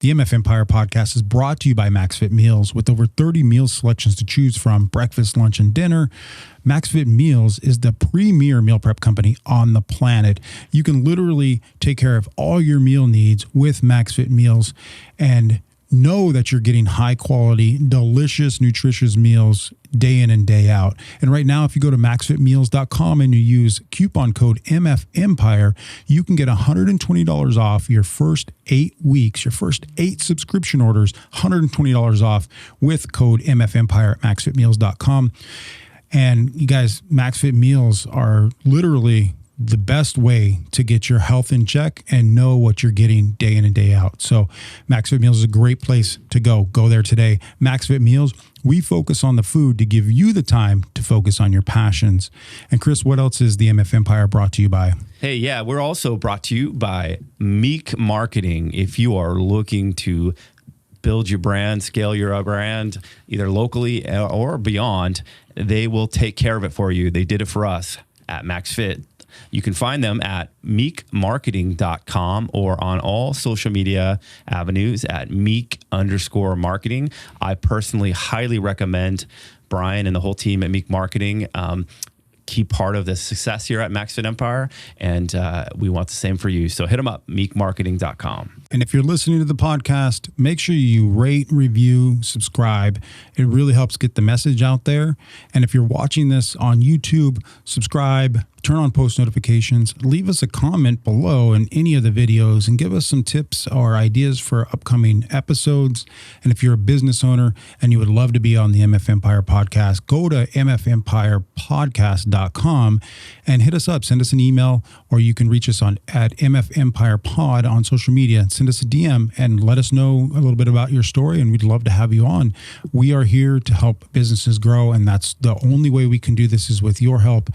The MF Empire podcast is brought to you by MaxFit Meals. With over 30 meal selections to choose from, breakfast, lunch, and dinner, MaxFit Meals is the premier meal prep company on the planet. You can literally take care of all your meal needs with MaxFit Meals and know that you're getting high quality, delicious, nutritious meals day in and day out. And right now, if you go to maxfitmeals.com and you use coupon code MFEmpire, you can get $120 off your first 8 weeks, your first 8 subscription orders, $120 off with code MFEmpire at maxfitmeals.com. And you guys, MaxFit Meals are literally the best way to get your health in check and know what you're getting day in and day out. So MaxFit Meals is a great place to go. Go there today. MaxFit Meals, we focus on the food to give you the time to focus on your passions. And Kris, what else is the MF Empire brought to you by? Hey, yeah, we're also brought to you by Meek Marketing. If you are looking to build your brand, scale your brand, either locally or beyond, they will take care of it for you. They did it for us at MaxFit. You can find them at meekmarketing.com or on all social media avenues at meek_marketing. I personally highly recommend Brian and the whole team at Meek Marketing. Key part of the success here at MaxFit Empire, and we want the same for you. So hit them up, meekmarketing.com. And if you're listening to the podcast, make sure you rate, review, subscribe. It really helps get the message out there. And if you're watching this on YouTube, subscribe, turn on post notifications, leave us a comment below in any of the videos and give us some tips or ideas for upcoming episodes. And if you're a business owner and you would love to be on the MF Empire podcast, go to mfempirepodcast.com and hit us up. Send us an email, or you can reach us at MF Empire Pod on social media. Send us a DM and let us know a little bit about your story, and we'd love to have you on. We are here to help businesses grow, and that's the only way we can do this is with your help.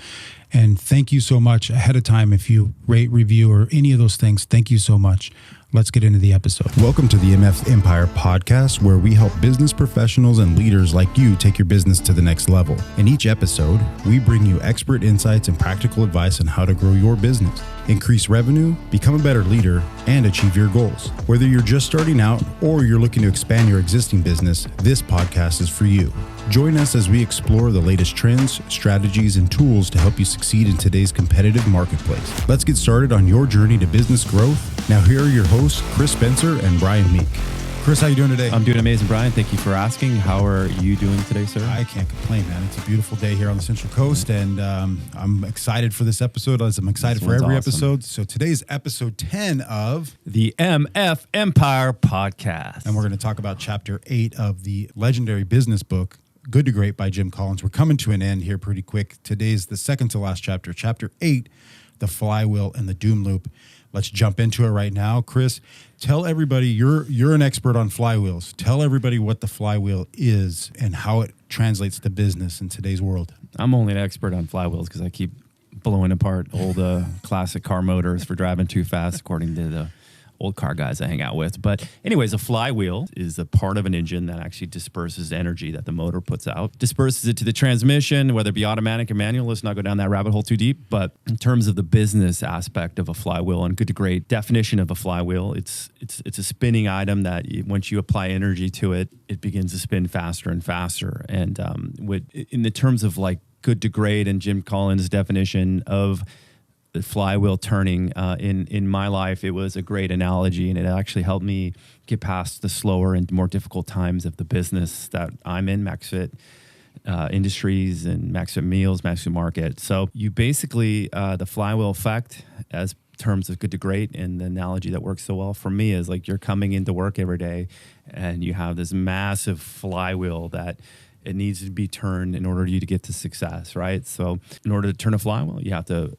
And thank you so much ahead of time if you rate, review, or any of those things. Thank you so much. Let's get into the episode. Welcome to the MF Empire podcast, where we help business professionals and leaders like you take your business to the next level. In each episode, we bring you expert insights and practical advice on how to grow your business, increase revenue, become a better leader, and achieve your goals. Whether you're just starting out or you're looking to expand your existing business, this podcast is for you. Join us as we explore the latest trends, strategies, and tools to help you succeed in today's competitive marketplace. Let's get started on your journey to business growth. Now, here are your hosts, Kris Spencer and Brian Meek. Kris, how you doing today? I'm doing amazing, Brian. Thank you for asking. How are you doing today, sir? I can't complain, man. It's a beautiful day here on the Central Coast, and I'm excited for this episode, as I'm excited for every episode. So today's episode 10 of the MF Empire podcast. And we're going to talk about chapter 8 of the legendary business book, Good to Great by Jim Collins. We're coming to an end here pretty quick. Today's the second to last chapter, chapter 8, the Flywheel and the Doom Loop. Let's jump into it right now. Kris, tell everybody, you're an expert on flywheels. Tell everybody what the flywheel is and how it translates to business in today's world. I'm only an expert on flywheels because I keep blowing apart old classic car motors for driving too fast, according to the old car guys I hang out with. But anyways, a flywheel is a part of an engine that actually disperses energy that the motor puts out, disperses it to the transmission, whether it be automatic or manual. Let's not go down that rabbit hole too deep. But in terms of the business aspect of a flywheel and Good to Great definition of a flywheel, it's a spinning item that once you apply energy to it, it begins to spin faster and faster. And in the terms of like Good to Great and Jim Collins' definition of the flywheel turning in my life, it was a great analogy, and it actually helped me get past the slower and more difficult times of the business that I'm in, MaxFit Industries and MaxFit Meals, MaxFit Market. So you basically, the flywheel effect as terms of Good to Great, and the analogy that works so well for me is like you're coming into work every day and you have this massive flywheel that it needs to be turned in order for you to get to success, right? So in order to turn a flywheel, you have to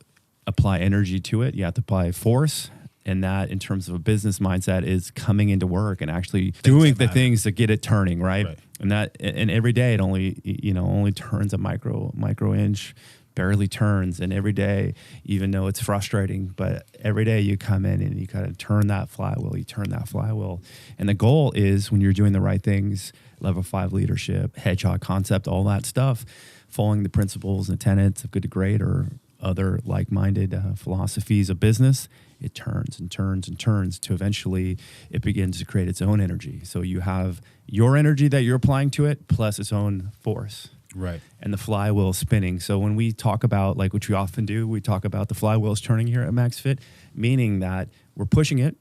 apply energy to it. You have to apply force. And that, in terms of a business mindset, is coming into work and actually doing the things to get it turning, right? And every day it only turns a micro inch, barely turns. And every day, even though it's frustrating, but every day you come in and you kind of turn that flywheel. And the goal is, when you're doing the right things, level 5 leadership, hedgehog concept, all that stuff, following the principles and tenets of Good to Great or other like-minded philosophies of business, it turns and turns and turns to eventually it begins to create its own energy. So you have your energy that you're applying to it plus its own force. Right. And the flywheel spinning. So when we talk about, like, which we often do, we talk about the flywheel is turning here at MaxFit, meaning that we're pushing it,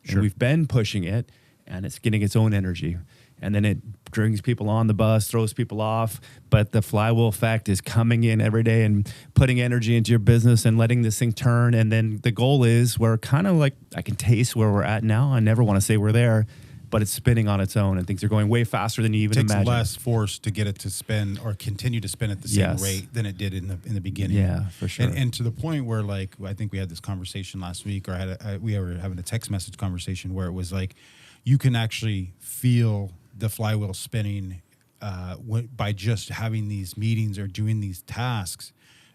and we've been pushing it, and it's getting its own energy. And then it brings people on the bus, throws people off, but the flywheel effect is coming in every day and putting energy into your business and letting this thing turn. And then the goal is, we're kind of like, I can taste where we're at now. I never want to say we're there, but it's spinning on its own, and things are going way faster than you even imagine. It takes less force to get it to spin or continue to spin at the same rate than it did in the beginning. Yeah, for sure. And to the point where, like, I think we had this conversation last week, or we were having a text message conversation where it was like, you can actually feel the flywheel spinning by just having these meetings or doing these tasks.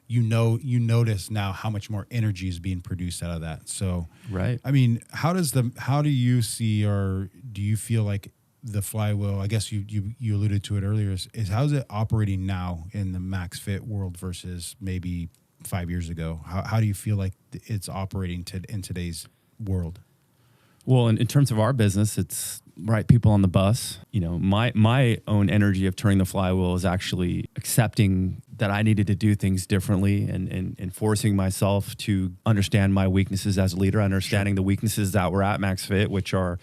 You notice now how much more energy is being produced out of that. So, right. I mean, how do you see, or do you feel like the flywheel, I guess you alluded to it earlier, is how's it operating now in the MaxFit world versus maybe 5 years ago? How do you feel like it's operating in today's world? Well, in terms of our business, it's right people on the bus. You know, my own energy of turning the flywheel is actually accepting that I needed to do things differently and forcing myself to understand my weaknesses as a leader, understanding the weaknesses that were at MaxFit, which are,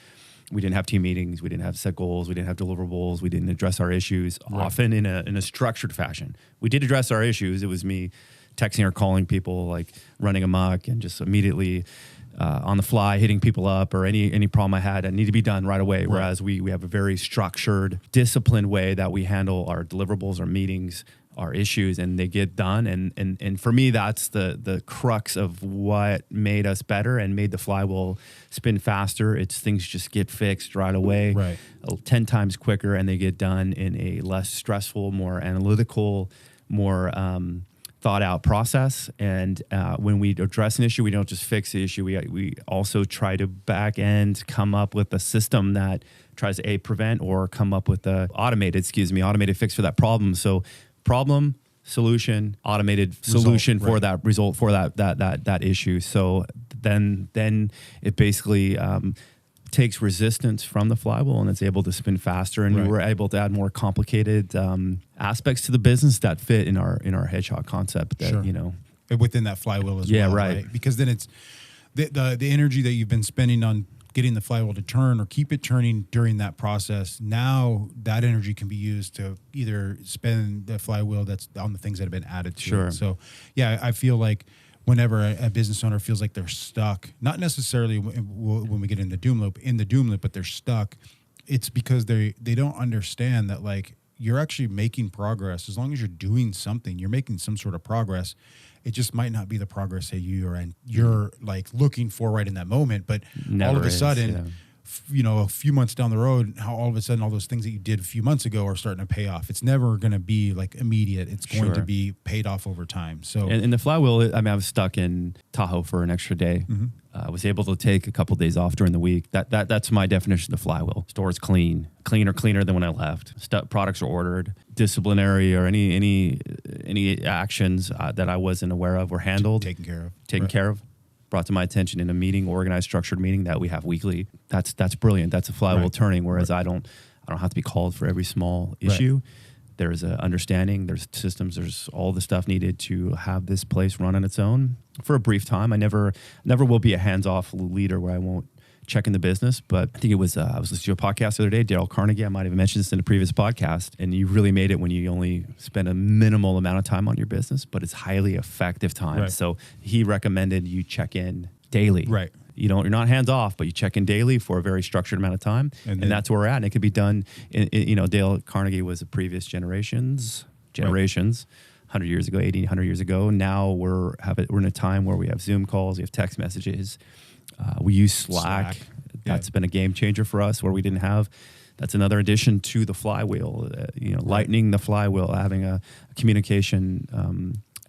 we didn't have team meetings, we didn't have set goals, we didn't have deliverables, we didn't address our issues often in a structured fashion. We did address our issues. It was me texting or calling people, like running amok and just immediately on the fly, hitting people up, or any problem I had that needed to be done right away. Right. Whereas we have a very structured, disciplined way that we handle our deliverables, our meetings, our issues, and they get done. And for me, that's the crux of what made us better and made the flywheel spin faster. It's things just get fixed right away, 10 times quicker, and they get done in a less stressful, more analytical, more thought out process. And when we address an issue, we don't just fix the issue. We also try to back end come up with a system that tries to prevent or come up with a automated fix for that problem. So problem, solution, automated solution for that result, for that issue. So then it basically takes resistance from the flywheel and it's able to spin faster. And we were able to add more complicated aspects to the business that fit in our hedgehog concept that, you know, within that flywheel as well. Right. Because then it's the energy that you've been spending on getting the flywheel to turn or keep it turning during that process. Now that energy can be used to either spin the flywheel that's on the things that have been added to it. So yeah, I feel like whenever a business owner feels like they're stuck, not necessarily when we get in the doom loop, but they're stuck, it's because they don't understand that, like, you're actually making progress. As long as you're doing something, you're making some sort of progress. It just might not be the progress that you're like looking for right in that moment, but all of a sudden, you know, a few months down the road, how all of a sudden all those things that you did a few months ago are starting to pay off. It's never going to be like immediate. It's going to be paid off over time. So, and the flywheel, I mean, I was stuck in Tahoe for an extra day. I was able to take a couple of days off during the week. That's my definition of the flywheel. Store's cleaner than when I left. Products are ordered. Disciplinary or any actions that I wasn't aware of were handled. Taken care of. Brought to my attention in a meeting, organized, structured meeting that we have weekly. That's brilliant. That's a flywheel turning. Whereas I don't have to be called for every small issue. There's an understanding. There's systems. There's all the stuff needed to have this place run on its own for a brief time. I never will be a hands-off leader where I won't check in the business. But I think it was I was listening to a podcast the other day. Dale Carnegie. I might have mentioned this in a previous podcast. And you really made it when you only spend a minimal amount of time on your business, but it's highly effective time. So he recommended you check in daily. You're not hands off, but you check in daily for a very structured amount of time, and that's where we're at. And it could be done. Dale Carnegie was a previous generations, 100 years ago, 80, 100 years ago. Now we're in a time where we have Zoom calls, we have text messages, we use Slack. That's been a game changer for us, where we didn't have. That's another addition to the flywheel. Lightening the flywheel, having a communication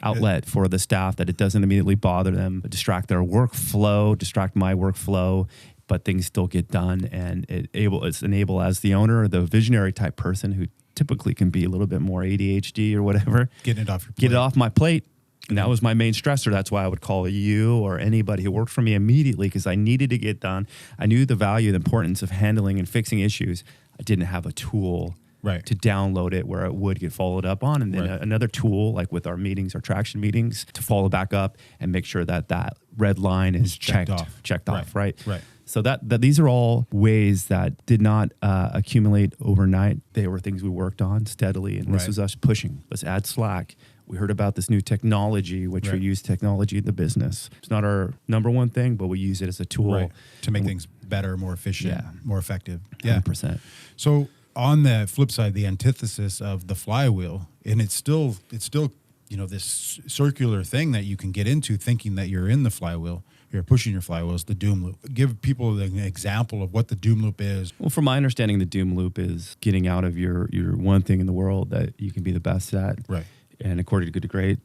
outlet for the staff that it doesn't immediately bother them, distract their workflow, distract my workflow, but things still get done. And it's enable as the owner, the visionary type person who typically can be a little bit more ADHD or whatever. Get it off your plate. Get it off my plate. And that was my main stressor. That's why I would call you or anybody who worked for me immediately, because I needed to get done. I knew the value, the importance of handling and fixing issues. I didn't have a tool to download it where it would get followed up on. And then another tool, like with our meetings, our traction meetings, to follow back up and make sure that that red line is checked off, right? So that these are all ways that did not accumulate overnight. They were things we worked on steadily. And this was us pushing. Let's add Slack. We heard about this new technology, which we use technology in the business. It's not our number one thing, but we use it as a tool to make things better, more efficient, more effective. 100%. So on the flip side, the antithesis of the flywheel, and it's still, this circular thing that you can get into thinking that you're in the flywheel, you're pushing your flywheel, is the doom loop. Give people an example of what the doom loop is. Well, from my understanding, the doom loop is getting out of your one thing in the world that you can be the best at. Right. And according to Good to Great,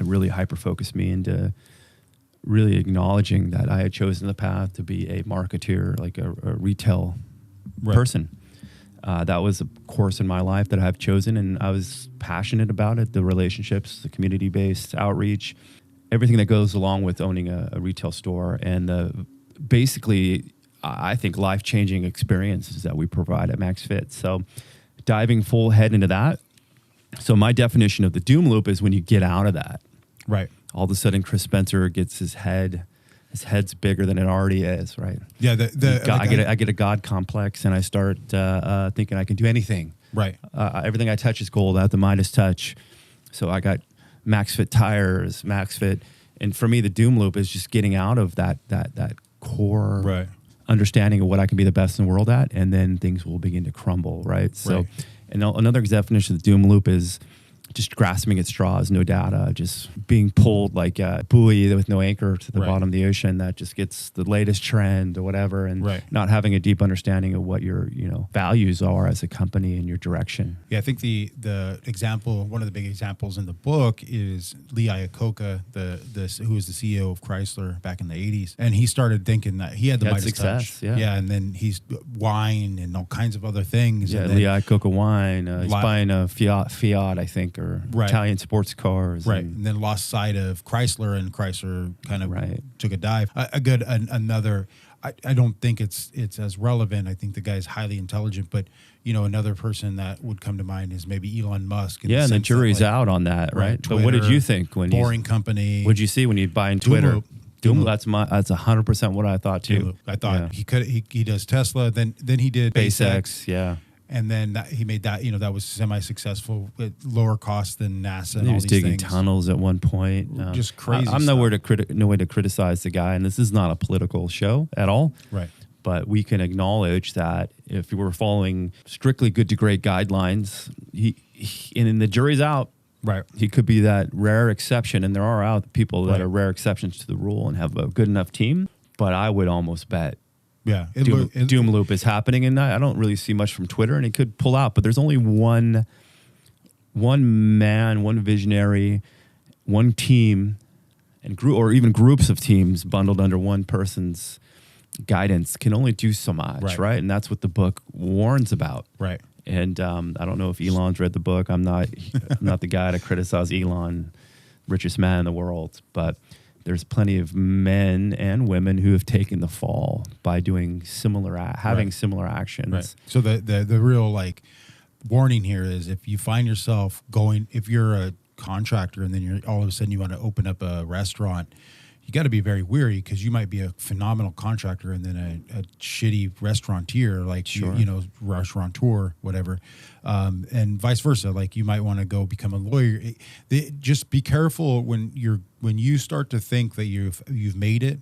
it really hyper-focused me into really acknowledging that I had chosen the path to be a marketeer, like a retail person. That was a course in my life that I've chosen, and I was passionate about it, the relationships, the community-based outreach, everything that goes along with owning a retail store, and basically, I think, life-changing experiences that we provide at MaxFit. So diving full head into that. So my definition of the doom loop is when you get out of that. Right. All of a sudden, Chris Spencer gets his head's bigger than it already is, right? Yeah. I get a God complex, and I start thinking I can do anything. Right. Everything I touch is gold. I have the Midas touch. So I got MaxFit tires, MaxFit. And for me, the doom loop is just getting out of that core understanding of what I can be the best in the world at, and then things will begin to crumble, right? So. And another definition of the doom loop is just grasping at straws, no data, just being pulled like a buoy with no anchor to the bottom of the ocean that just gets the latest trend or whatever, and not having a deep understanding of what your values are as a company and your direction. Yeah, I think the example, one of the big examples in the book is Lee Iacocca, who was the CEO of Chrysler back in the 80s, and he started thinking that he had the Midas touch. Yeah, and then he's wine and all kinds of other things. Yeah, Lee Iacocca wine. He's buying a Fiat, I think, or Italian sports cars. Right. And then lost sight of Chrysler, and Chrysler kind of took a dive. Another, I don't think it's as relevant. I think the guy's highly intelligent, but another person that would come to mind is maybe Elon Musk. And the jury's out on that, right? Twitter, but what did you think when boring company? What did you see when you buy in Twitter? Doom, that's 100% what I thought too. I thought he does Tesla, then he did SpaceX. And then he made that, that was semi-successful at lower cost than NASA. And he all was these digging things. tunnels at one point. Just crazy. I'm no way to criticize the guy, and this is not a political show at all. Right. But we can acknowledge that if you were following strictly Good to Great guidelines, and the jury's out. Right. He could be that rare exception, and there are people that are rare exceptions to the rule and have a good enough team. But I would almost bet doom loop is happening, and I don't really see much from Twitter, and it could pull out. But there's only one man, one visionary, one team, and group, or even groups of teams bundled under one person's guidance can only do so much, right? And that's what the book warns about, right? And I don't know if Elon's read the book. I'm not the guy to criticize Elon, richest man in the world, but there's plenty of men and women who have taken the fall by doing having similar actions. Right. So the real warning here is, if you find yourself if you're a contractor and then all of a sudden you want to open up a restaurant, you got to be very wary, because you might be a phenomenal contractor and then a shitty restaurateur, restaurateur, whatever, and vice versa. Like, you might want to go become a lawyer. Just be careful when you start to think that you've made it,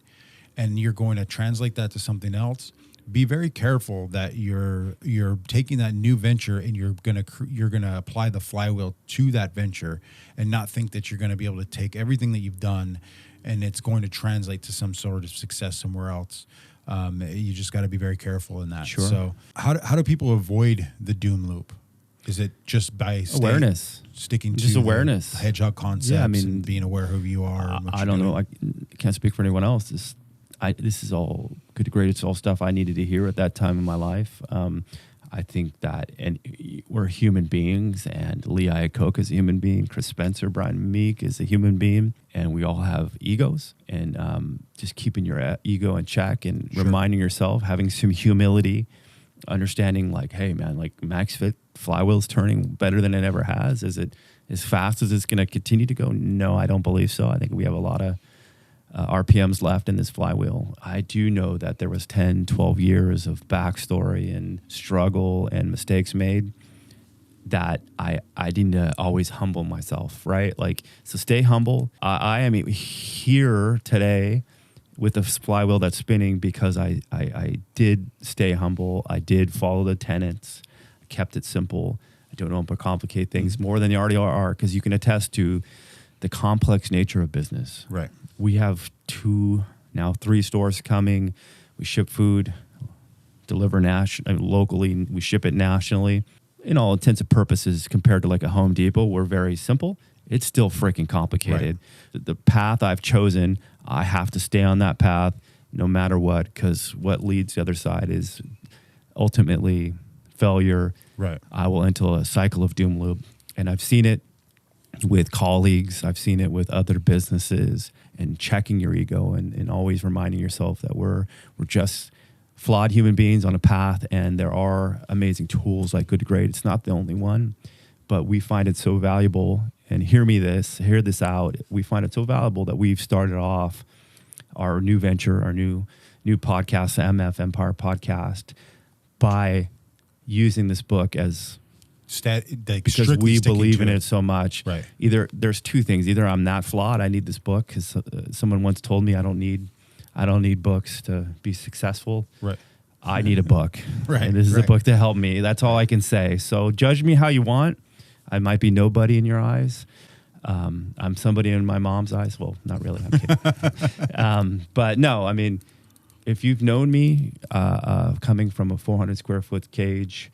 and you're going to translate that to something else. Be very careful that you're taking that new venture and you're gonna apply the flywheel to that venture, and not think that you're going to be able to take everything that you've done and it's going to translate to some sort of success somewhere else. You just got to be very careful in that. Sure. So how do people avoid the doom loop? Is it just by awareness, sticking just to awareness, the hedgehog concepts, and being aware of who you are? I don't know. I can't speak for anyone else. This is all Good to Great. It's all stuff I needed to hear at that time in my life. I think that, and we're human beings, and Lee Iacocca is a human being. Kris Spencer, Brian Meek is a human being, and we all have egos. And just keeping your ego in check and reminding yourself, having some humility, understanding like, hey man, like MaxFit Flywheel's turning better than it ever has. Is it as fast as it's going to continue to go? No, I don't believe so. I think we have a lot of RPMs left in this flywheel. I do know that there was 10, 12 years of backstory and struggle and mistakes made that I need to always humble myself, right? Like, so stay humble. I am here today with a flywheel that's spinning because I did stay humble. I did follow the tenets. I kept it simple. I don't overcomplicate things more than they already are, because you can attest to the complex nature of business. Right. We have 2, now 3 stores coming. We ship food, deliver locally, and we ship it nationally. In all intents and purposes, compared to like a Home Depot, we're very simple. It's still freaking complicated. Right. The path I've chosen, I have to stay on that path no matter what, because what leads the other side is ultimately failure. Right. I will enter a cycle of doom loop. And I've seen it with colleagues. I've seen it with other businesses, and checking your ego and always reminding yourself that we're just flawed human beings on a path, and there are amazing tools like Good to Great. It's not the only one, but we find it so valuable. And hear this out. We find it so valuable that we've started off our new venture, our new podcast, the MF Empire podcast, by using this book as because we believe in it so much. Right. Either there's 2 things. Either I'm not flawed, I need this book, because someone once told me I don't need books to be successful. Right. I need a book. Right. And this is a book to help me. That's all I can say. So judge me how you want. I might be nobody in your eyes. I'm somebody in my mom's eyes. Well, not really. I'm kidding. But no, I mean, if you've known me coming from a 400 square foot cage,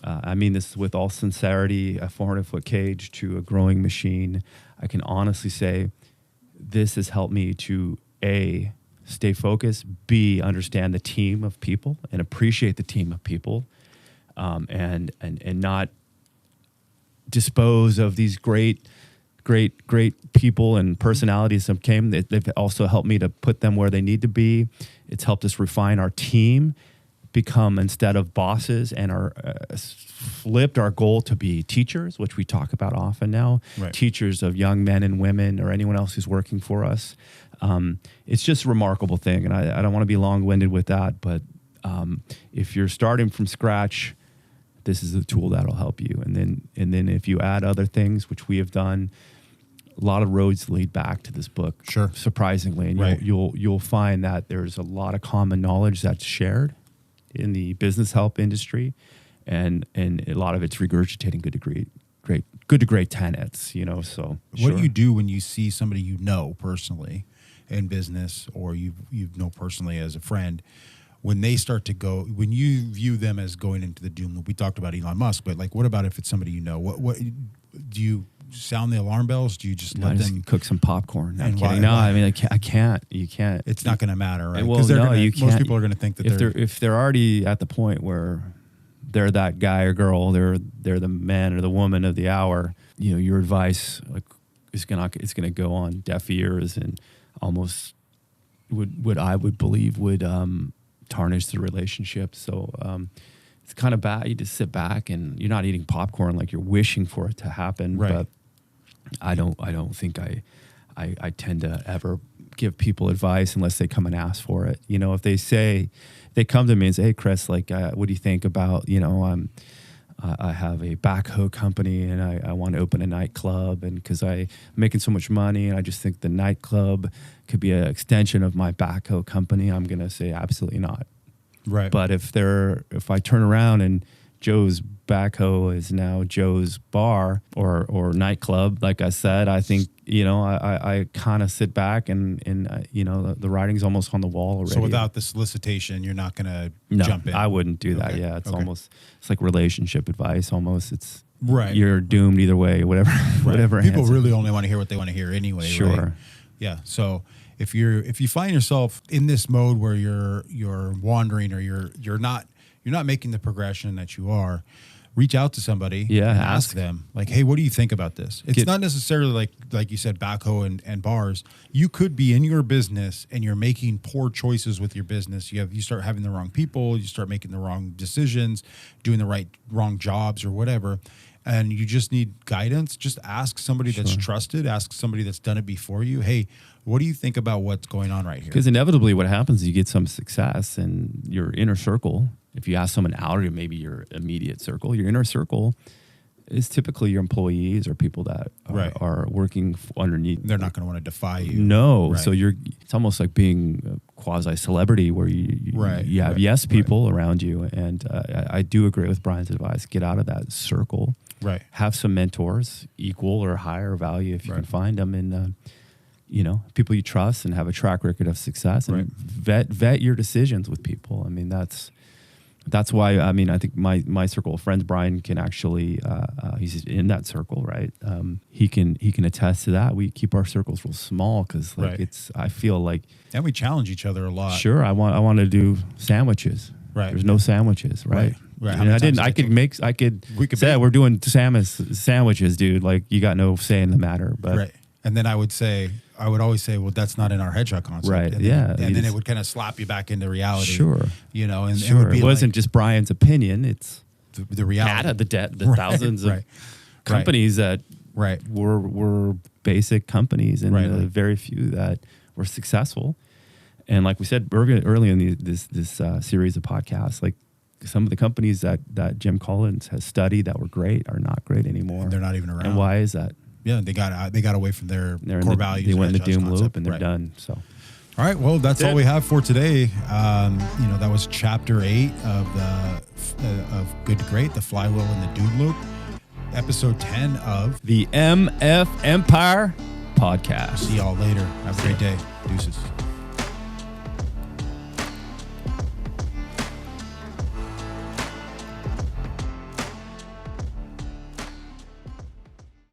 I mean this with all sincerity, a 400-foot cage to a growing machine, I can honestly say this has helped me to A, stay focused, B, understand the team of people and appreciate the team of people, and not dispose of these great people and personalities that came. They've also helped me to put them where they need to be. It's helped us refine our team, become, instead of bosses, and flipped our goal to be teachers, which we talk about often now, right. Teachers of young men and women or anyone else who's working for us. It's just a remarkable thing. And I don't want to be long-winded with that, but if you're starting from scratch, this is a tool that'll help you. And then if you add other things, which we have done, a lot of roads lead back to this book. Sure. Surprisingly. And right. you'll find that there's a lot of common knowledge that's shared in the business help industry, and a lot of it's regurgitating good to great tenets, you know. So what do you do when you see somebody you know personally in business, or you know personally as a friend, when they start to go, when you view them as going into the doom loop? We talked about Elon Musk, but like, what about if it's somebody you know? What do you sound the alarm bells? Do you just let them cook some popcorn? And why? No, I mean, I can't. You can't. It's not going to matter, right? Well, no, you can't. Most people are going to think that if they're already at the point where they're that guy or girl, they're the man or the woman of the hour. You know, your advice it's gonna go on deaf ears, and almost I would believe would tarnish the relationship. So it's kind of bad. You just sit back and you're not eating popcorn like you're wishing for it to happen. Right. But I don't think I tend to ever give people advice unless they come and ask for it. You know, if they come to me and say, "Hey, Kris, like, what do you think about, you know, I have a backhoe company and I want to open a nightclub, and because I'm making so much money and I just think the nightclub could be an extension of my backhoe company," I'm going to say absolutely not. Right. But if I turn around and Joe's backhoe is now Joe's bar or nightclub, like I said, I think, you know, I kind of sit back and you know, the writing's almost on the wall already. So without the solicitation, you're not going to jump in? I wouldn't do that. Okay. Yeah, it's like relationship advice almost. It's right. You're doomed either way, whatever. Right. Whatever. People answer. really only want to hear what they want to hear anyway. Sure. Right? Yeah. So if you find yourself in this mode where you're wandering, or you're not you're not making the progression that you are, reach out to somebody Yeah, and ask them, like, hey, what do you think about this? It's not necessarily like you said, backhoe and bars. You could be in your business and you're making poor choices with your business. You start having the wrong people, you start making the wrong decisions, doing the wrong jobs or whatever. And you just need guidance. Just ask somebody that's trusted, ask somebody that's done it before you. Hey, what do you think about what's going on right here? Because inevitably what happens is you get some success and your inner circle, if you ask someone out or maybe your immediate circle, your inner circle is typically your employees or people that are working underneath. They're not going to want to defy you. No. Right. So it's almost like being a quasi-celebrity where you have yes people around you. And I do agree with Brian's advice. Get out of that circle. Right. Have some mentors, equal or higher value if you can find them. And, people you trust and have a track record of success. And vet your decisions with people. I mean, that's why, I think my circle of friends, Brian can actually, he's in that circle, right? He can attest to that. We keep our circles real small because I feel like. And we challenge each other a lot. Sure. I want to do sandwiches. Right. There's no sandwiches, right? Right. I could say we're doing sandwiches, dude. Like you got no say in the matter, but. Right. And then I would always say, well, that's not in our headshot concept. Right. And then it would kind of slap you back into reality. Sure. And it wasn't just Brian's opinion. It's the reality. The thousands of companies that were basic companies and the very few that were successful. And like we said early in this series of podcasts, like some of the companies that Jim Collins has studied that were great are not great anymore. And they're not even around. And why is that? Yeah, they got away from their core values. They went in the doom loop and they're done. So, all right. Well, that's all we have for today. That was chapter 8 of Good to Great, the Flywheel and the Doom Loop, episode 10 of the MF Empire podcast. See y'all later. Have a great day. Deuces.